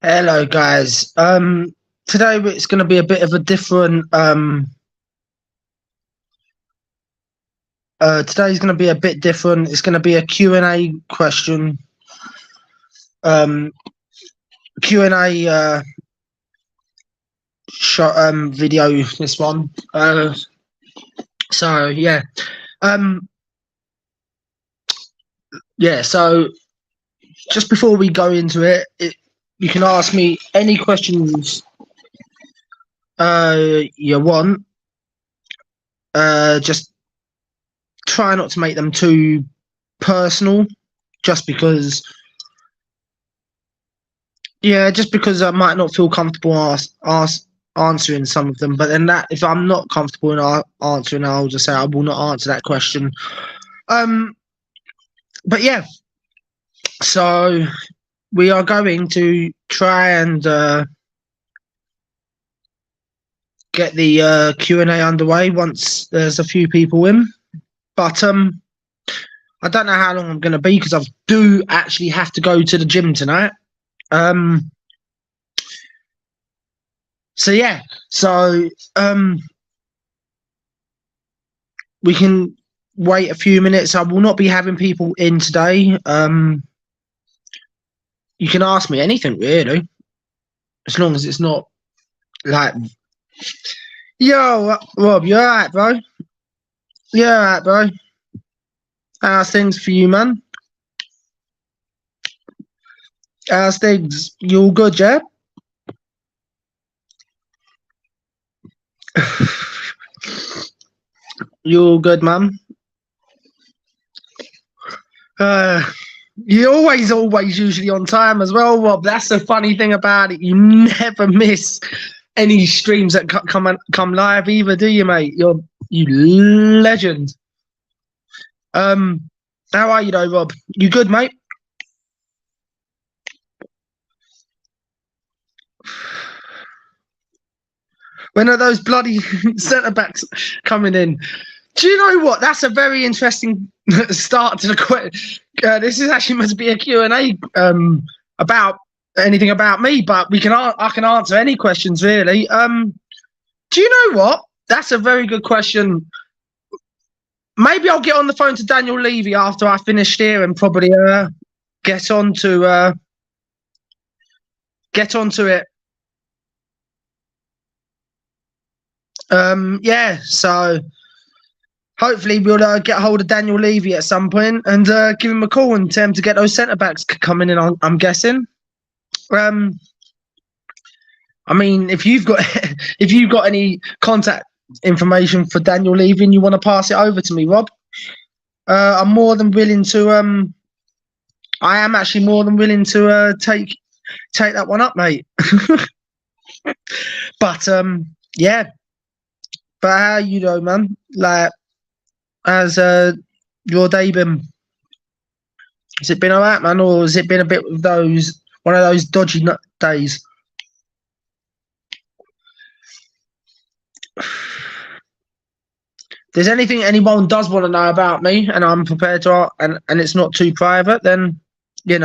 Hello guys. Today it's going to be a bit of a different today's going to be a bit different. It's going to be a Q&A question. Q&A shot video, this one. So yeah. So just before we go into it, you can ask me any questions you want. Just try not to make them too personal, just because I might not feel comfortable answering some of them. But then if I'm not comfortable in answering, I'll just say I will not answer that question. But yeah, so we are going to try and get the Q&A underway once there's a few people in. But I don't know how long I'm going to be, because I do actually have to go to the gym tonight. So yeah, we can wait a few minutes. I will not be having people in today. You can ask me anything really, as long as it's not like, yo, Rob, you alright, bro? You alright, bro? How's things for you, man? How's things? You all good, yeah? You all good, man? You're always usually on time as well, Rob. That's the funny thing about it. You never miss any streams that come live either, do you, mate? You legend. How are you though, Rob? You good, mate? When are those bloody centre backs coming in? Do you know what? That's a very interesting start to the question. This is actually meant to be a Q&A about anything about me, but I can answer any questions really. Do you know what? That's a very good question. Maybe I'll get on the phone to Daniel Levy after I finish here and probably get onto it. Yeah, so hopefully we'll get hold of Daniel Levy at some point and give him a call and tell him to get those centre backs coming in. I'm guessing. I mean, if you've got any contact information for Daniel Levy and you want to pass it over to me, Rob, I'm more than willing to. I am actually more than willing to take that one up, mate. But yeah. But how you doing, man? Like, how's your day been? Has it been alright, man, or has it been a bit of one of those dodgy days? If there's anything anyone does want to know about me, and I'm prepared to, and it's not too private, then you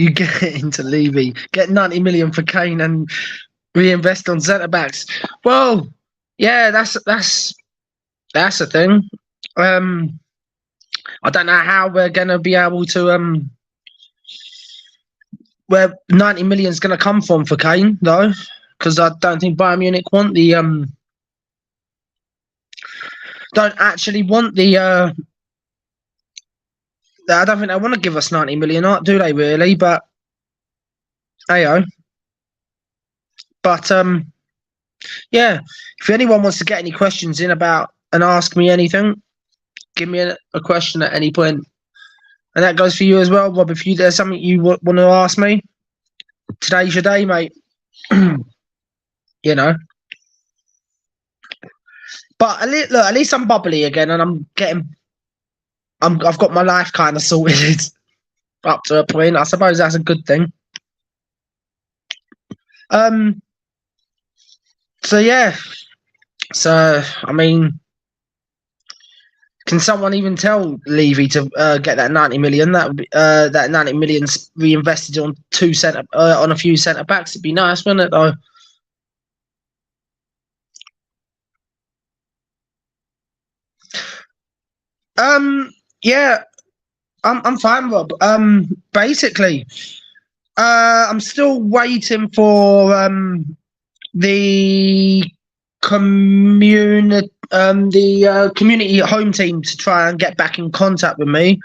get into Levy, get 90 million for Kane, and reinvest on centre backs. Well, yeah, that's the thing. I don't know how we're gonna be able to where 90 million is gonna come from for Kane though, because I don't think Bayern Munich want the don't actually want the I don't think they want to give us 90 million, do they really? But heyo. But yeah, if anyone wants to get any questions in about and ask me anything, give me a question at any point. And that goes for you as well, Rob. If there's something you want to ask me, today's your day, mate. You know. But look, at least I'm bubbly again, and I've got my life kind of sorted up to a point. I suppose that's a good thing. So yeah. So I mean, Can someone even tell Levy to get that 90 million? That would be, that 90 million reinvested on on a few centre backs. It'd be nice, wouldn't it? Though. Yeah, I'm fine, Rob. Basically, I'm still waiting for the community home team to try and get back in contact with me.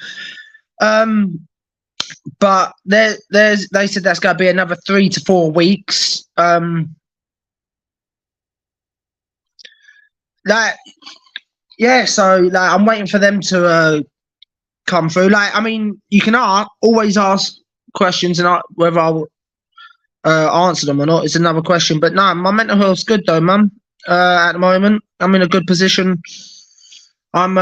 But they said that's going to be another 3 to 4 weeks. Yeah, so like I'm waiting for them to come through. Like, I mean, you can always ask questions, and whether I'll answer them or not is another question. But no, my mental health's good though, man. At the moment, I'm in a good position. I'm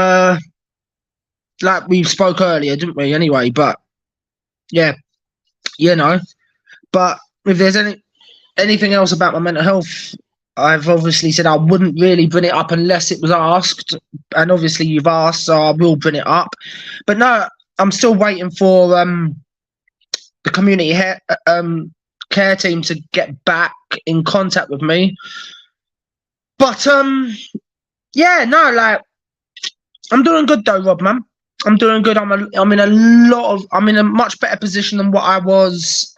like we spoke earlier, didn't we? Anyway, but yeah, you know. But if there's anything else about my mental health, I've obviously said I wouldn't really bring it up unless it was asked, and obviously you've asked, so I will bring it up. But no, I'm still waiting for the community care team to get back in contact with me. But yeah, no, like I'm doing good though, Rob, man. I'm doing good. I'm in a much better position than what I was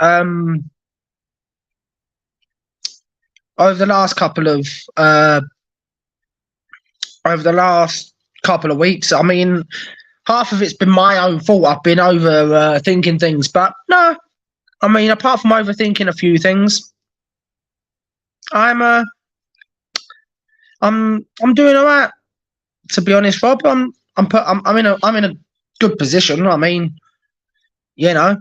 over the last couple of weeks. I mean, half of it's been my own fault. I've been over thinking things, but no, I mean, apart from overthinking a few things, I'm doing all right. To be honest, Rob, I'm in a good position. I mean, you know,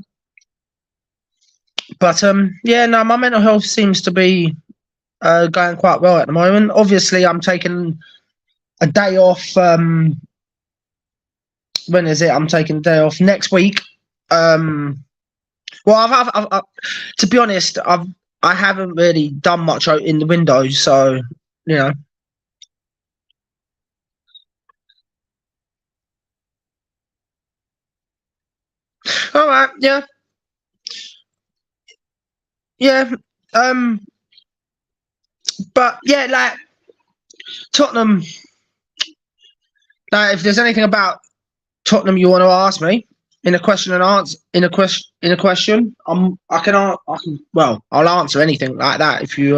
but yeah, no, my mental health seems to be going quite well at the moment. Obviously, I'm taking a day off. When is it? I'm taking a day off next week. Well, I've to be honest, I haven't really done much out in the windows, so you know. All right, yeah, yeah. But yeah, like Tottenham. Like, if there's anything about Tottenham you want to ask me in a question and answer in a question, I'll answer anything like that. If you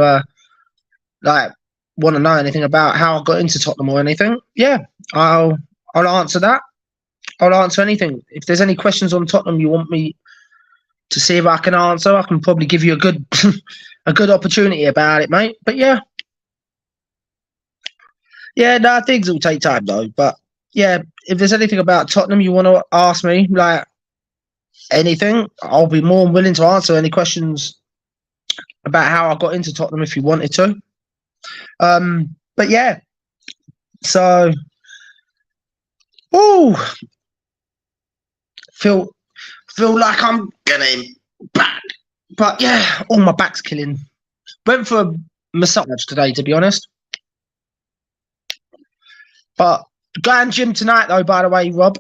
like want to know anything about how I got into Tottenham or anything, yeah, I'll answer that. I'll answer anything. If there's any questions on Tottenham you want me to see if I can answer, I can probably give you a good a good opportunity about it, mate. But yeah, no, things will take time though. But yeah, if there's anything about Tottenham you want to ask me, like anything, I'll be more than willing to answer any questions about how I got into Tottenham if you wanted to. But yeah, so feel like I'm getting back, but yeah, my back's killing. Went for a massage today, to be honest. But going gym tonight, though. By the way, Rob,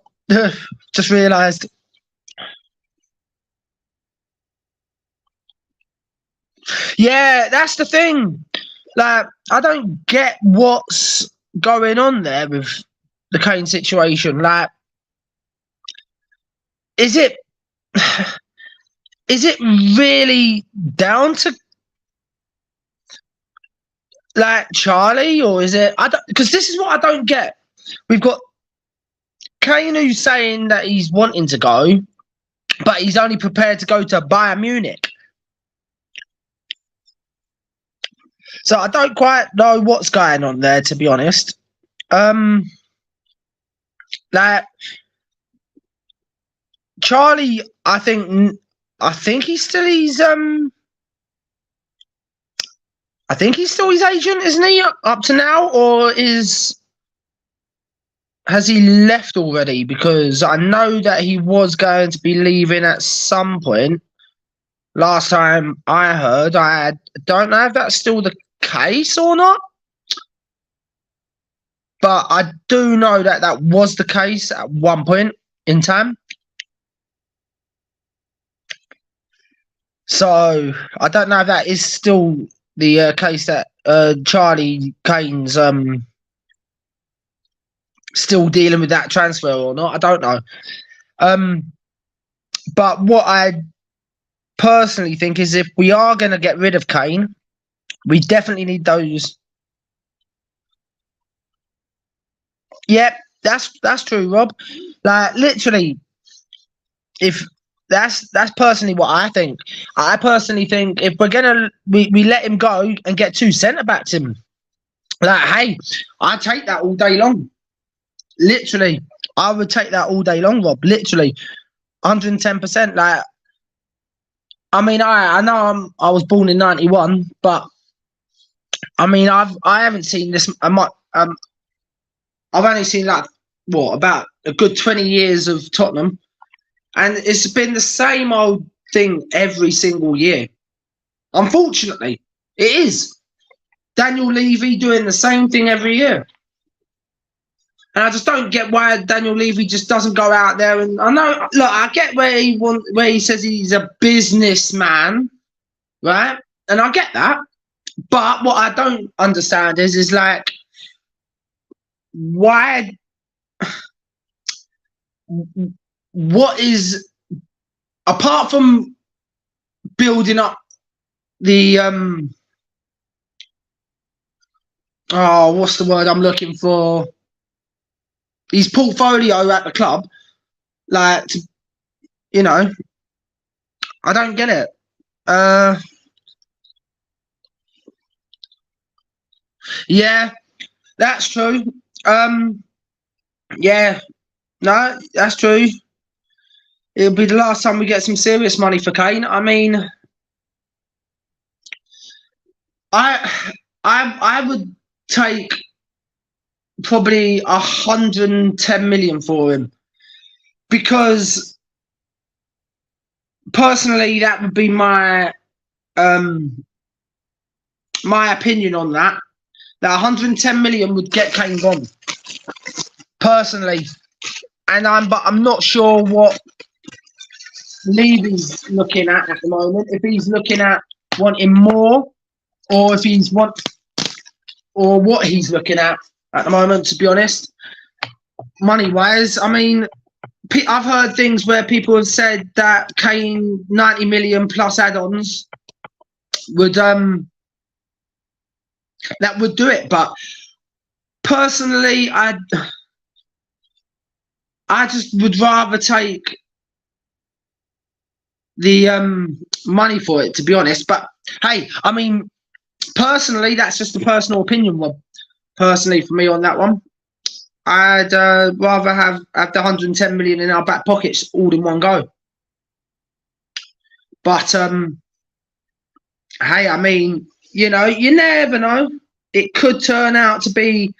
just realised. Yeah, that's the thing. Like, I don't get what's going on there with the Kane situation. Like, is it really down to like Charlie, or is it? I don't, because this is what I don't get. We've got Kane who's saying that he's wanting to go, but he's only prepared to go to Bayern Munich. So I don't quite know what's going on there, to be honest. Like Charlie, I think he's still his I think he's still his agent, isn't he? Up to now, or has he left already? Because I know that he was going to be leaving at some point. Last time I heard, I don't know if that's still the case or not. but I do know that that was the case at one point in time. So I don't know if that is still the case that Charlie Kane's still dealing with that transfer or not. I don't know. But what I personally think is if we are going to get rid of Kane, we definitely need those. Yep, that's true, Rob. Like literally, if that's personally what I think. I personally think if we're gonna we let him go and get two centre backs in, like hey, I take that all day long. Literally, I would take that all day long, Rob. Literally, 110%. Like, I mean, I know I was born in '91, but I mean, I haven't seen this. I've only seen like what about a good 20 years of Tottenham, and it's been the same old thing every single year. Unfortunately, it is. Daniel Levy doing the same thing every year. And I just don't get why Daniel Levy just doesn't go out there. And I know, look, I get where he says he's a businessman, right? And I get that. But what I don't understand is like, why? What is, apart from building up the what's the word I'm looking for? His portfolio at the club, like, you know, I don't get it. Yeah, that's true. Yeah, no, that's true. It'll be the last time we get some serious money for Kane. I mean, I would take probably 110 million for him, because personally that would be my my opinion on that. That 110 million would get Kane gone, personally. And I'm not sure what Levy's looking at the moment. If he's looking at wanting more, or if he's or what he's looking at the moment. To be honest, money wise, I mean, I've heard things where people have said that Kane 90 million plus add-ons would that would do it. But personally, I just would rather take the money for it, to be honest. But hey, I mean, personally, that's just a personal opinion, Rob. Personally, for me on that one, I'd rather have the 110 million in our back pockets all in one go. But hey, I mean, you know, you never know. It could turn out to be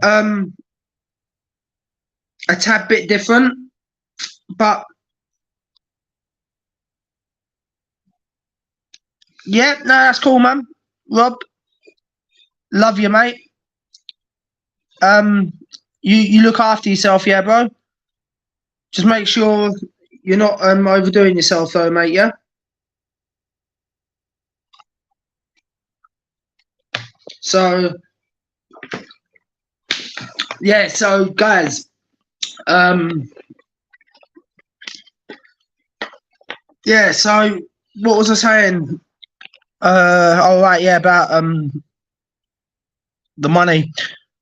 a tad bit different, but yeah, no, that's cool, man. Rob, love you, mate. You look after yourself, yeah, bro. Just make sure you're not overdoing yourself, though, mate. Yeah. So yeah, so guys, yeah. So what was I saying? All right, yeah, about the money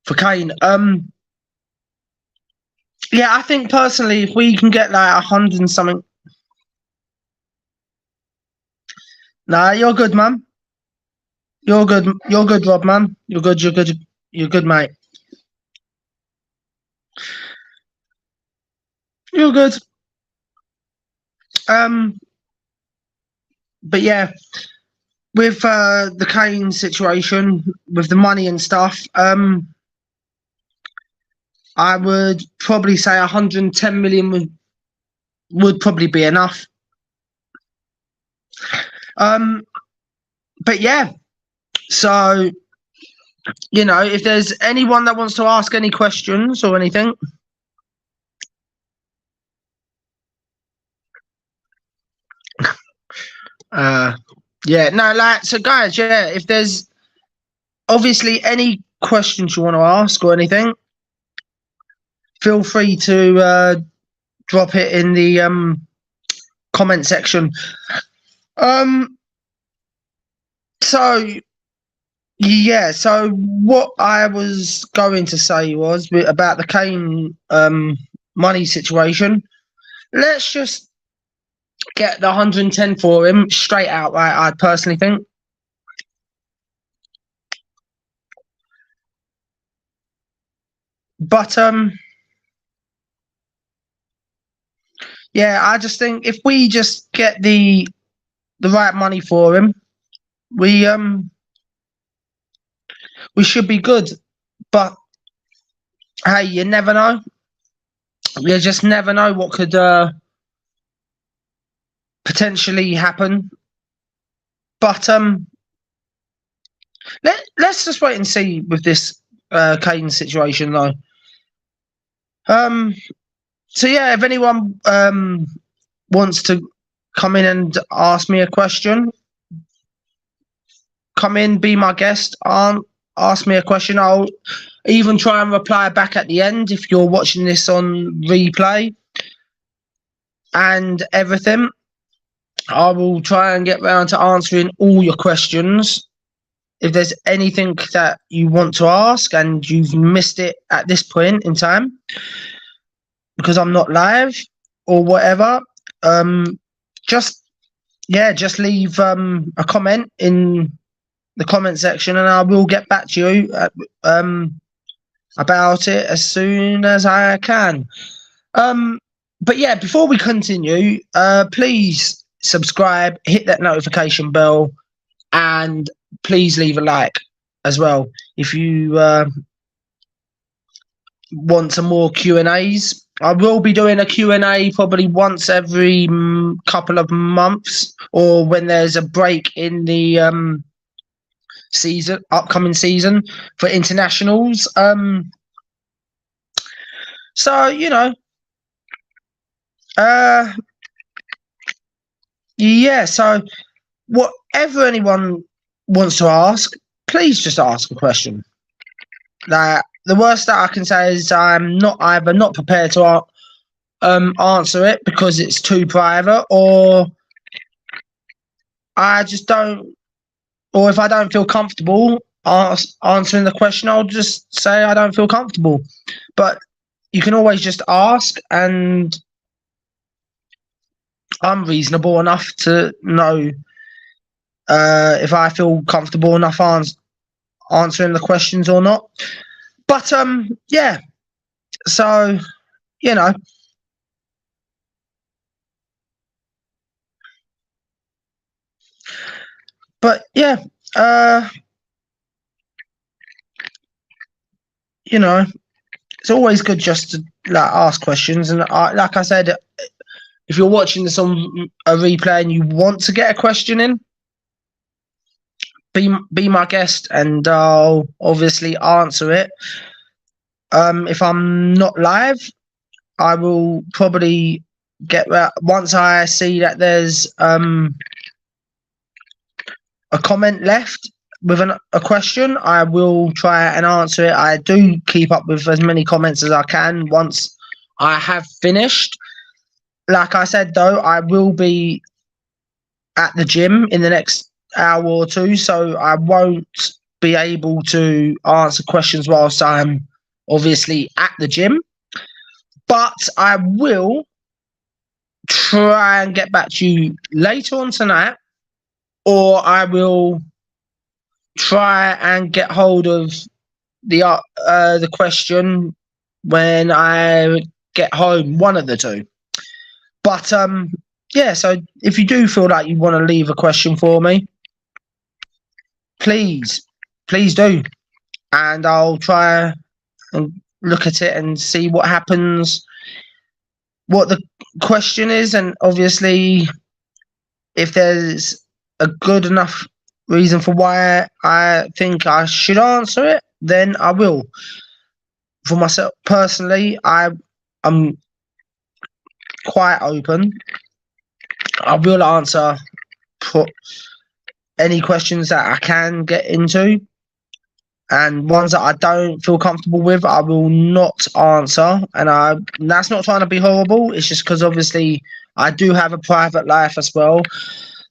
for Kane. Yeah, I think personally, if we can get like 100 and something. Nah, you're good, man. You're good. You're good, Rob, man. You're good. You're good. You're good, mate. You're good. But yeah, with the Kane situation, with the money and stuff, I would probably say 110 million would probably be enough. But yeah, so if there's anyone that wants to ask any questions or anything. So guys, if there's obviously any questions you want to ask or anything, feel free to drop it in the comment section. So what I was going to say was about the Kane money situation. Let's just get the 110 for him straight out, right? I personally think. But I just think if we just get the right money for him, we should be good. But hey, you never know. You just never know what could potentially happen. But let's just wait and see with this Kane situation, though. So if anyone wants to come in and ask me a question, come in, be my guest, ask me a question. I'll even try and reply back at the end if you're watching this on replay and everything. I will try and get round to answering all your questions. If there's anything that you want to ask and you've missed it at this point in time because I'm not live or whatever, just leave a comment in the comment section and I will get back to you about it as soon as I can. But before we continue, please subscribe, hit that notification bell, and please leave a like as well if you want some more Q&As. I will be doing a Q&A probably once every couple of months, or when there's a break in the upcoming season for internationals. So whatever anyone wants to ask, please just ask a question. Like, the worst that I can say is I'm either not prepared to answer it because it's too private, or I just don't, or if I don't feel comfortable answering the question, I'll just say I don't feel comfortable. But you can always just ask, and I'm reasonable enough to know if I feel comfortable enough answering the questions or not. But so but it's always good just to ask questions. And like I said, if you're watching this on a replay and you want to get a question in, be my guest and I'll obviously answer it. If I'm not live, I will probably get that once I see that there's a comment left with a question. I will try and answer it. I do keep up with as many comments as I can once I have finished. Like I said, though, I will be at the gym in the next hour or two, so I won't be able to answer questions whilst I'm obviously at the gym. But I will try and get back to you later on tonight, or I will try and get hold of the question when I get home, one of the two. But so if you do feel like you want to leave a question for me, please do, and I'll try and look at it and see what happens, what the question is, and obviously if there's a good enough reason for why I think I should answer it, then I will. For myself personally, I'm quite open. I will answer any questions that I can get into, and ones that I don't feel comfortable with, I will not answer. And that's not trying to be horrible. It's just because obviously I do have a private life as well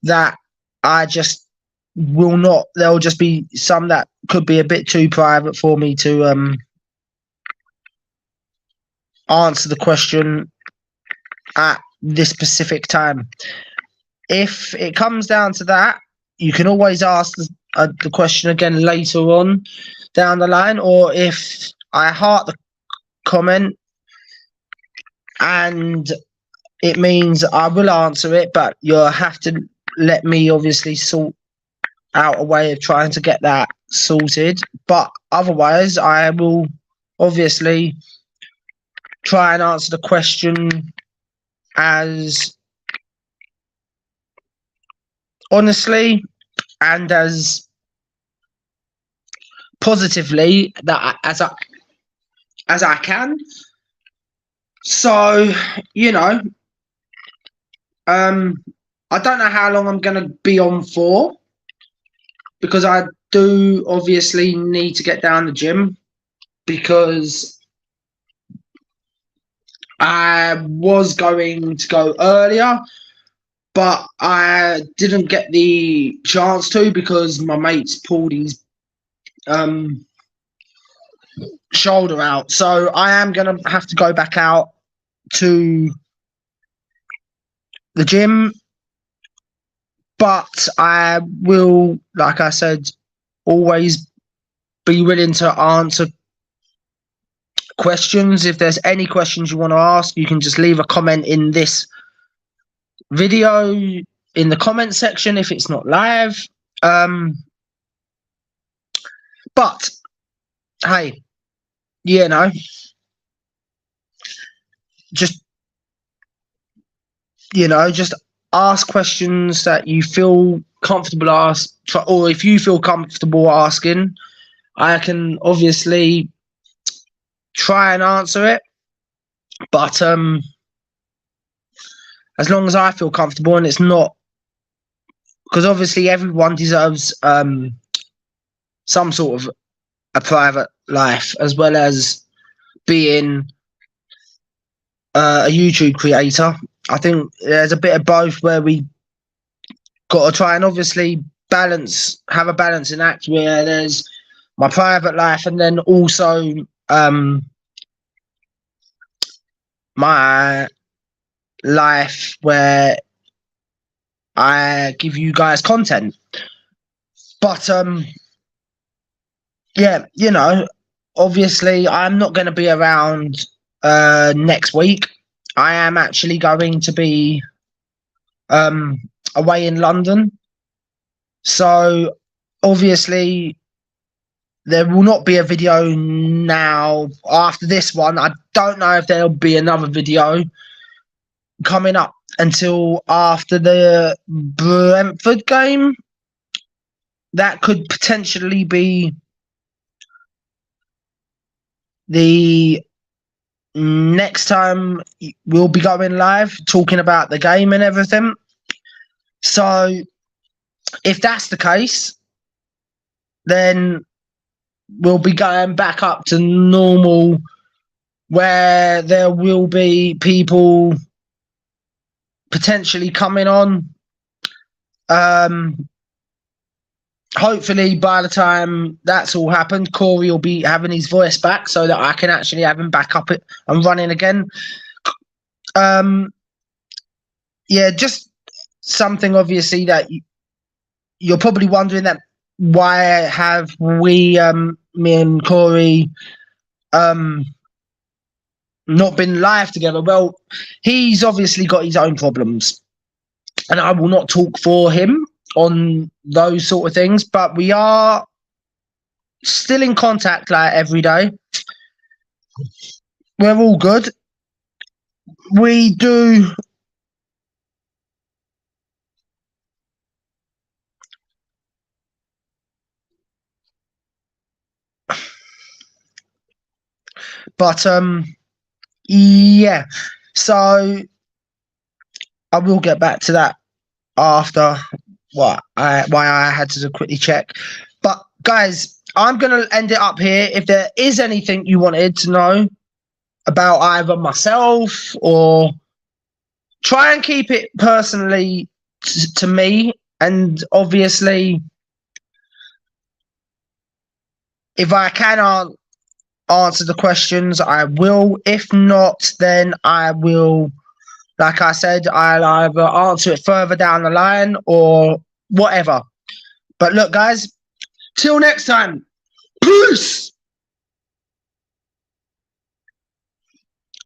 that I just will not. There'll just be some that could be a bit too private for me to answer the question at this specific time. If it comes down to that, you can always ask the question again later on down the line, or if I heart the comment and it means I will answer it, but you'll have to let me obviously sort out a way of trying to get that sorted. But otherwise, I will obviously try and answer the question as honestly and as positively that as I can. So, you know, I don't know how long I'm going to be on for, because I do obviously need to get down the gym, because I was going to go earlier, but I didn't get the chance to because my mates pulled his shoulder out. So I am going to have to go back out to the gym, but I will, like I said, always be willing to answer questions. If there's any questions you want to ask, you can just leave a comment in this video in the comment section if it's not live. But hey, you know, just ask questions that you feel comfortable or if you feel comfortable asking, I can obviously try and answer it. But as long as I feel comfortable, and it's not, because obviously everyone deserves some sort of a private life, as well as being a YouTube creator. I think there's a bit of both where we got to try and obviously have a balancing act where there's my private life and then also my life where I give you guys content. But yeah, you know, obviously I'm not going to be around next week. I am actually going to be away in London. So obviously there will not be a video now after this one. I don't know if there'll be another video coming up until after the Brentford game. That could potentially be the next time we'll be going live talking about the game and everything. So if that's the case, then we'll be going back up to normal, where there will be people potentially coming on. Hopefully by the time that's all happened, Corey will be having his voice back so that I can actually have him back up and running again. Yeah, just something obviously that you're probably wondering, that why have we, me and Corey, not been live together? Well, he's obviously got his own problems, and I will not talk for him on those sort of things, but we are still in contact like every day. We're all good. We do But yeah. So I will get back to that after why I had to quickly check. But guys, I'm gonna end it up here. If there is anything you wanted to know about either myself, or try and keep it personally to me, and obviously if I can answer the questions, I will. If not, then I will, like I said, I'll either answer it further down the line or whatever. But look, guys, till next time, peace!